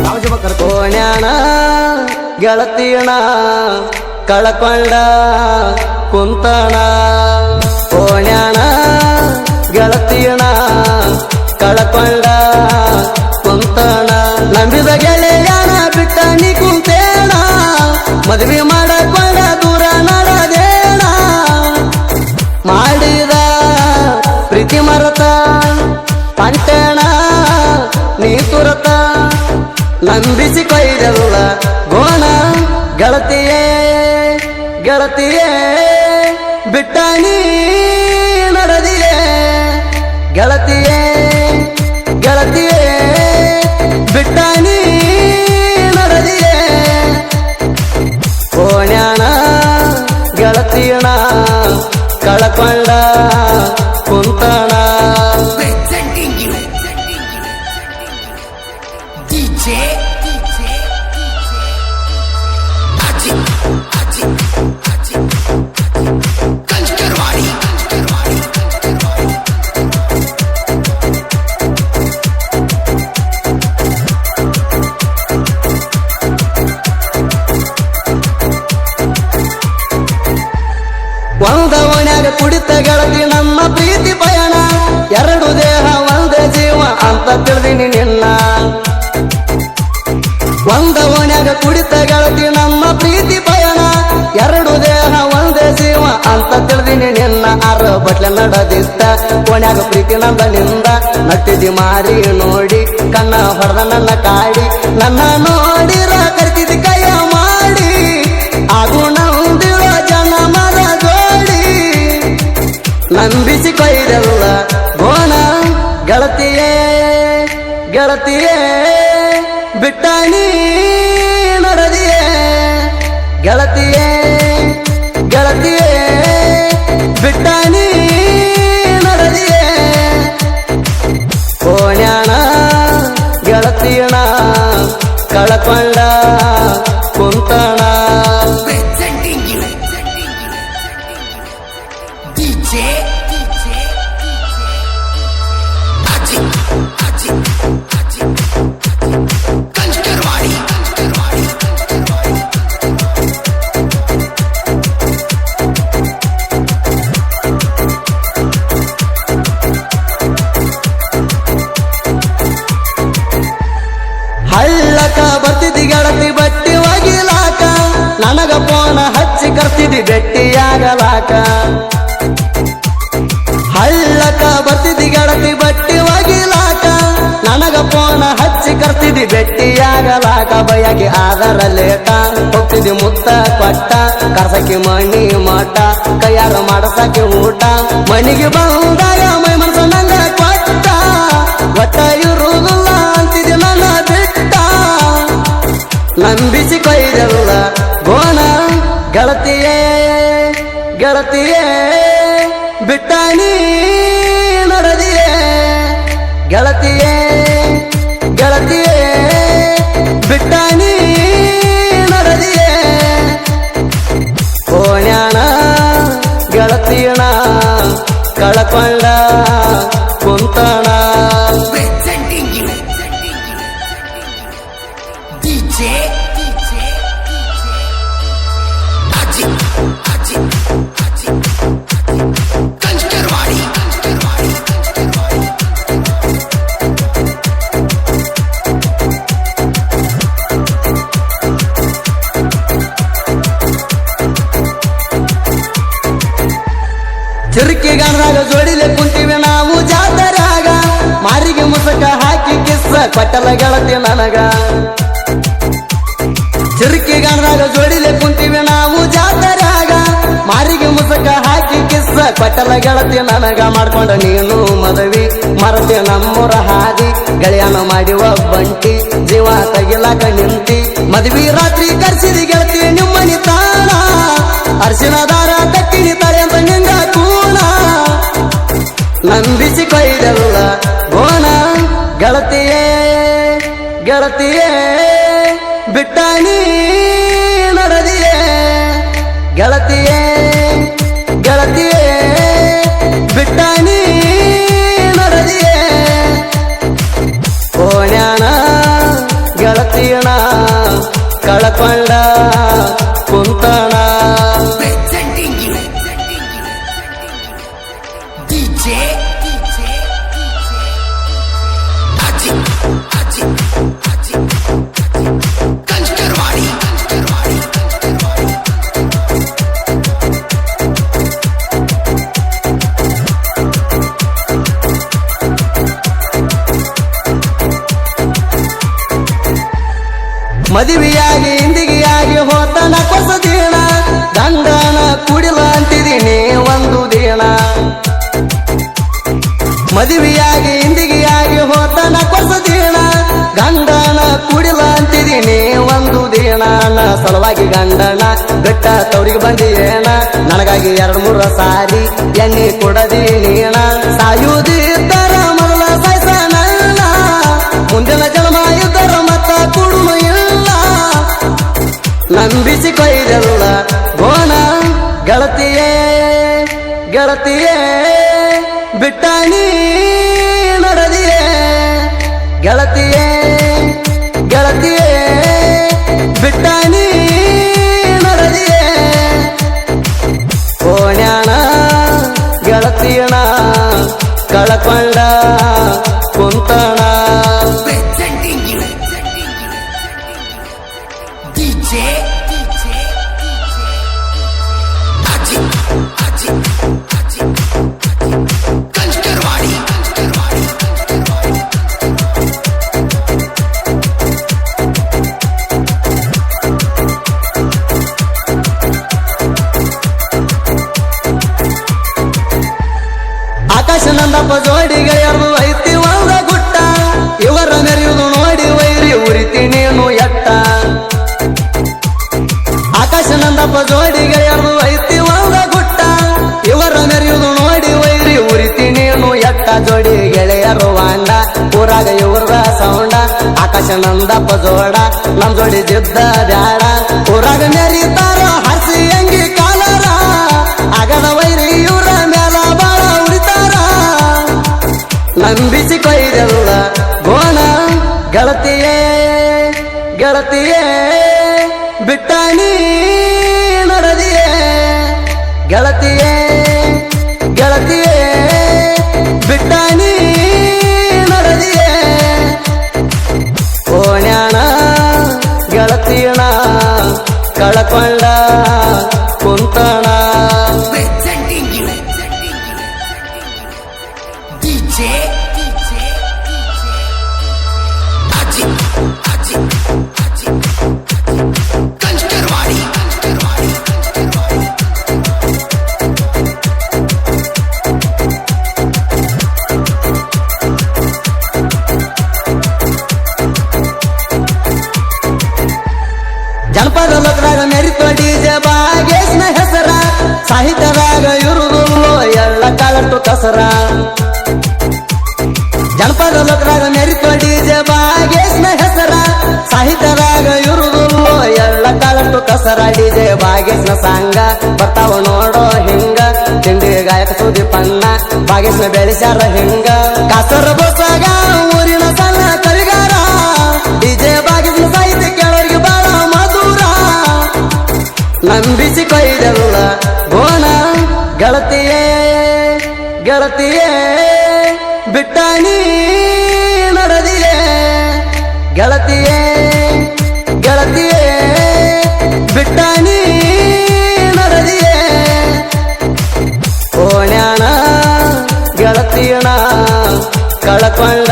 ಕೋಣ್ಯಾಣ ಗೆಳತಿಯಣ ಕಳಕೊಂಡ ಕುಂತಣ ಕೋಣ್ಯಾಣ ಗೆಳತಿಯಣ ಕಳಕೊಂಡ ಕುಂತಣ ನಂಬಿದ ಗೆಳೆಯಣ ಬಿಟ್ಟ ನೀ ಕುಂತೇಣ ಮದುವೆ ಮಾಡಕೊಂಡ ದೂರ ನಡದೇಣ ಮಾಡಿದ ಪ್ರೀತಿ ಮರತ ಪಂಟೇಣ ನೀ ತುರತ ನಂಬಿಸಿ ಕೊಯ್ದಲ್ಲ ಗೋಣ ಗೆಳತಿಯೇ ಗೆಳತಿಯೇ ಬಿಟ್ಟ ನೀ ನಡೆದಿಯೇ ಗೆಳತಿಯೇ ಗೆಳತಿಯೇ ಬಿಟ್ಟ ನೀ ನಡೆದಿಯೇ ಕೋಣ್ಯಾಣ ಗೆಳತಿಯಣ ಕಳಕೊಂಡ ಕುಂತಣ ಒಂದ ಓಣ್ಯಾಗ ಕುಡಿತ ಗೆಳತಿ ನಮ್ಮ ಪ್ರೀತಿ ಪಯಣ ಎರಡು ದೇಹ ಒಂದೇ ಜೀವ ಅಂತ ತಿಳಿದಿನಿ ನಿನ್ನ ಒಂದ ಓಣ್ಯಾಗ ಕುಡಿತ ಗೆಳತಿ ನಮ್ಮ ಪ್ರೀತಿ ಪಯಣ ಎರಡು ದೇಹ ಒಂದೇ ಜೀವ ಅಂತ ತಿಳಿದಿನಿ ನಿನ್ನ ಅರ ಬಟ್ಲೆ ನಡದಿತ್ತ ಓಣ್ಯಾಗ ಪ್ರೀತಿ ನಂದನಿಂದ ನಟ್ಟಿದಿ ಮಾರಿ ನೋಡಿ ಕಣ್ಣ ಹೊಡೆದ ನನ್ನ ಕಾಡಿ ನನ್ನ ನೋಡಿರ ಕರಿತಿದ್ದ ಕೈಯ ಮಾಡಿ ಆಗು ನಂದಿರೋ ಜನ ಮರ ಜೋಡಿ ನಂಬಿಸಿ ಕೊಯ್ದಲ್ಲ ಗೋಣ ಗೆಳತಿಯೇ ಗೆಳತಿಯೇ ಬಿಟ್ಟ ನೀ ನಡೆದಿಯೇ ಗೆಳತಿಯೇ ಗೆಳತಿಯೇ ಬಿಟ್ಟ ನೀ ನಡೆದಿಯೇ ಕೋಣ್ಯಾಣ ಗೆಳತಿಯಣ ಕಳಕೊಂಡ ಕುಂತಣ ಹಳ್ಳಕ ಬರ್ತಿದ್ದಿ ಗೆಳತಿ ಬಟ್ಟಿ ಒಗಿಲಾಕ ನನಗ ಫೋನ ಹಚ್ಚಿ ಕರ್ತಿದ್ದಿ ಬೆಟ್ಟಿಯಾಗಲಾಕ ಹಳ್ಳಕ ಬರ್ತಿದ್ದಿ ಗೆಳತಿ ಬಟ್ಟಿ ಒಗಿಲಾಕ ನನಗ ಫೋನ ಹಚ್ಚಿ ಕರ್ತಿದ್ದಿ ಬೆಟ್ಟಿಯಾಗಲಾಕ ಬಯಕೆ ಆದರ ಲೇಟ ಹೋಗ್ತಿದ್ದಿ ಮುತ್ತ ಕೊಟ್ಟ ಕರ್ಸಕ್ಕೆ ಮಣಿ ಮಠ ಕೈಯಾರ ಮಾಡಸಕ್ಕೆ ಊಟ ಮನಿಗೆ ಬಂದಾಗ ಮೈ ಮನಸ ನಂಗ ಕೊಟ್ಟ ಒಟ್ಟ ಇರುವುದಿಲ್ಲ ಅಂತಿದ್ದಿ ನನ್ನ ಬಿಟ್ಟ ನಂಬಿಸಿ ಕೊಯ್ದಲ್ಲ ಗೋಣ ಗೆಳತಿಯೇ ಗೆಳತಿಯೇ ಬಿಟ್ಟ ನೀ ನಡೆದಿಯೇ ಗೆಳತಿಯೇ ಗೆಳತಿಯೇ ಬಿಟ್ಟ ನೀ ನಡೆದಿಯೇ ಕೋಣ್ಯಾಣ ಗೆಳತಿಯಣ ಕಳಕೊಂಡ ಕುಂತಣ ಚಿರುಕಿ ಗಣರಾಗ ಜೋಡಿಲೆ ಕುಂತೀವಿ ನಾವು ಜಾತರಾಗ ಮಾರಿಗೆ ಮುಸಕ ಹಾಕಿ ಕಿಸ್ಸ ಕೊಟ್ಟಲ ಗೆಳತಿ ನನಗ ಚಿರುಕಿ ಗಣರಾಗ ಜೋಡಿಲೆ ಕುಂತೀವಿ ನಾವು ಜಾತರಾಗ ಮಾರಿಗೆ ಮುಸಕ ಹಾಕಿ ಕಿಸ್ಸ ಕೊಟ್ಟಲ ಗೆಳತಿ ನನಗ ಮಾಡ್ಕೊಂಡ ನೀನು ಮದವಿ ಮರತೆ ನಮ್ಮೂರ ಹಾದಿ ಗೆಳೆಯನ ಮಾಡಿ ಒಬ್ಬಂಟಿ ಜೀವ ತಗಿಲಾಕ ನಿಂತಿ ಮದ್ವಿ ರಾತ್ರಿ ಕರ್ಸಿದಿ ಗೆಳತಿ ನಿಮ್ಮನಿ ತಾಣ ಅರ್ಶಿನ ದಾರ ಕಟ್ಟಿನಿ ತಲೆ ಅಂತ ನಿಂಗ ಕೂಣ ನಂಬಿಸಿ ಕೊಯ್ದಲ್ಲ ಗೋಣ ಗೆಳತಿಯೇ ಗೆಳತಿಯೇ ಬಿಟ್ಟ ನೀ ನಡೆದಿಯೇ ಗೆಳತಿಯೇ ಗೆಳತಿಯೇ ಬಿಟ್ಟ ನೀ ನಡೆದಿಯೇ ಕೋಣ್ಯಾಣ ಗೆಳತಿ ಗೆಳತಿಯಣ ಕಳಕೊಂಡ ಕುಂತಣ ಮದುವೆಯಾಗಿ ಹಿಂದಿಗೆಯಾಗಿ ಹೋತನ ಕೊಸ ದಿನ ಗಂಡನ ಕುಡಿಲ ಅಂತಿದ್ದೀನಿ ಒಂದು ದಿನ ಮದುವೆಯಾಗಿ ಹಿಂದಿಗೆಯಾಗಿ ಹೋತನ ಕೊಸ ದಿನ ಗಂಡನ ಕುಡಿಲ ಅಂತಿದ್ದೀನಿ ಒಂದು ದಿನ ಸಲುವಾಗಿ ಗಂಡನ ಬೆಟ್ಟ ತವರಿಗೆ ಬಂದಿಯೇನ ನನಗಾಗಿ 2-3 ಸಾರಿ ಎಣ್ಣೆ ಕೊಡದೀನ ಸಾಯುವುದಿದ್ದರ ಮೊದಲ ಸಾಯ್ಸನ ಮುಂದಿನ ಜನ್ಮ ಇದ್ದರ ಮತ್ತ ಕುಡುಮ ಇಲ್ಲ ನಂಬಿಸಿ ಕೊಯ್ದಲ್ಲ ಗೋಣ ಗೆಳತಿಯೇ ಗೆಳತಿಯೇ ಬಿಟ್ಟಾಣಿ ನಡೆದಿಯೇ ಗೆಳತಿಯೇ ಗೆಳತಿಯೇ ಬಿಟ್ಟಾಣಿ ನಡೆದಿಯೇ ಕೋಣ್ಯಾಣ ಗೆಳತಿಯಣ ಕಳಕೊಂಡ ಕುಂತಣ ಆಕಾಶನಂದಪ್ಪ ಜೋಡಿ ಗೆಳೆಯರು ಐತಿ ಒಂದ ಗುಟ್ಟ ಇವರ ಮೆರೆಯುವುದು ನೋಡಿ ವೈರಿ ಉರಿತಿ ನೀನು ಎಟ್ಟ ಆಕಾಶನಂದಪ್ಪ ಜೋಡಿ ಗೆಳೆಯರು ಐತಿ ಒಂದ ಗುಟ್ಟ ಇವರ ಮೆರೆಯುವುದು ನೋಡಿ ವೈರಿ ಉರಿತಿ ನೀನು ಎಟ್ಟ ಜೋಡಿ ಗೆಳೆಯರು ವಾಂಡ ಊರಾಗ ಇವ್ರದ ಸೌಂಡ ಆಕಾಶನಂದಪ್ಪ ಜೋಡ ನಮ್ ಜೋಡಿ ಜಿದ್ದ ಬ್ಯಾಡ ಊರಾಗ ಮೆರೀತಾರ ಹಸಿ ಅಂಗಿ ಕಾಲರ ಆಗದ ವೈರಿ ಇವ್ರ ಮೇಲ ಬಾಳ ಉಳಿತಾರ ನಂಬಿಸಿ ಕೊಯ್ದಲ್ಲ ಗೋಣ ಗೆಳತಿಯೇ ಗೆಳತಿಯೇ ಬಿಟ್ಟಾಣಿ ನಡೆದಿಯೇ ಗೆಳತಿಯೇ ಗೆಳತಿಯೇ ಬಿಟ್ಟಾಣಿ ನಡೆದಿಯೇ ಓಣ್ಯಾಣ ಗೆಳತಿಯಣ ಕಳಕೊಂಡ ಕುಂತಣ ಜನಪದ ಲೋಕದಾಗ ಮೆರಿತೋ ಡಿಜೆ ಬಾಗೇಶ್ನ ಹೆಸರ ಸಾಹಿತ್ಯದಾಗ ಇರುವುದು ಎಳ್ಳ ಕಾಳಟ್ಟು ಕಸರ ಜನಪದ ಲೋಕದಾಗ ಮೆರಿತೋ ಡಿಜೆ ಬಾಗೇಶ್ನ ಹೆಸರ ಸಾಹಿತ್ಯದಾಗ ಇರುವುದು ಎಳ್ಳ ಕಾಳಟ್ಟು ಕಸರ ಡಿಜೆ ಬಾಗೇಶ್ನ ಸಾಂಗ ಬರ್ತಾವ ನೋಡೋ ಹಿಂಗ ತಿಂಡಿ ಗಾಯಕ ಸುದೀಪಣ್ಣ ಬಾಗೇಶ್ನ ಬೆಳೆಸ್ಯಾರ ಹಿಂಗ ಕಾಸರ ಬಸಾಗ ಊರಿನ ಸಣ್ಣ ಕವಿಗಾರ ಡಿಜೆ ಬಾಗೇಶ್ನ ಸಾಹಿತ್ಯ ಕೇಳೋರಿಗೆ ಬಾಳ ನಂಬಿಸಿ ಕೊಯ್ದಲ್ಲ ಗೋಣ ಗೆಳತಿಯೇ ಗೆಳತಿಯೇ ಬಿಟ್ಟಾಣಿ ನಡೆದಿಯೇ ಗೆಳತಿಯೇ ಗೆಳತಿಯೇ ಬಿಟ್ಟಾಣಿ ನಡೆದಿಯೇ ಓಣ್ಯಾಣ ಗೆಳತಿಯಣ ಕಳಕೊಂಡ